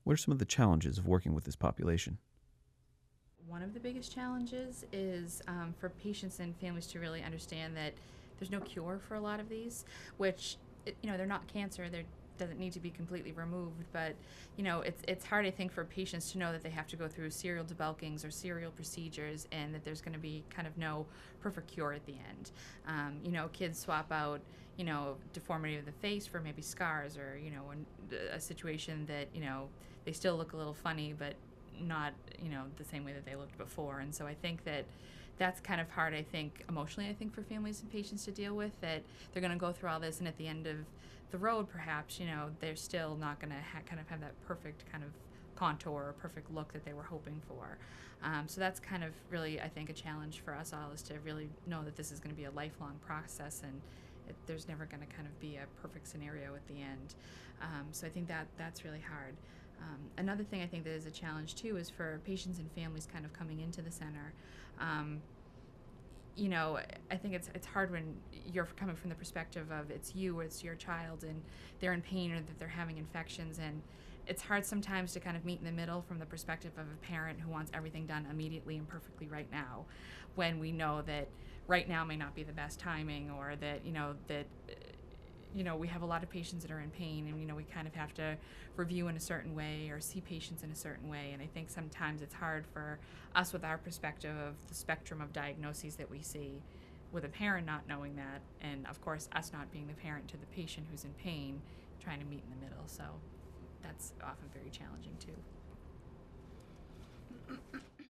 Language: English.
What are some of the challenges of working with this population? One of the biggest challenges is for patients and families to really understand that there's no cure for a lot of these, which, they're not cancer. They doesn't need to be completely removed, but it's hard, I think, for patients to know that they have to go through serial debulkings or serial procedures, and that there's going to be kind of no perfect cure at the end. Kids swap out deformity of the face for maybe scars, or a situation that they still look a little funny, but not the same way that they looked before. And so I think that that's kind of hard, I think, emotionally, I think, for families and patients to deal with, that they're going to go through all this, and at the end of the road, perhaps, they're still not going to kind of have that perfect kind of contour or perfect look that they were hoping for. So that's kind of really, I think, a challenge for us all, is to really know that this is going to be a lifelong process, and there's never going to kind of be a perfect scenario at the end. So I think that's really hard. Another thing I think that is a challenge too is for patients and families kind of coming into the center. Um, I think it's hard when you're coming from the perspective of it's you or it's your child and they're in pain, or that they're having infections, and it's hard sometimes to kind of meet in the middle from the perspective of a parent who wants everything done immediately and perfectly right now, when we know that right now may not be the best timing, or that we have a lot of patients that are in pain, and we kind of have to review in a certain way or see patients in a certain way. And I think sometimes it's hard for us, with our perspective of the spectrum of diagnoses that we see, with a parent not knowing that, and of course us not being the parent to the patient who's in pain, trying to meet in the middle. So that's often very challenging too.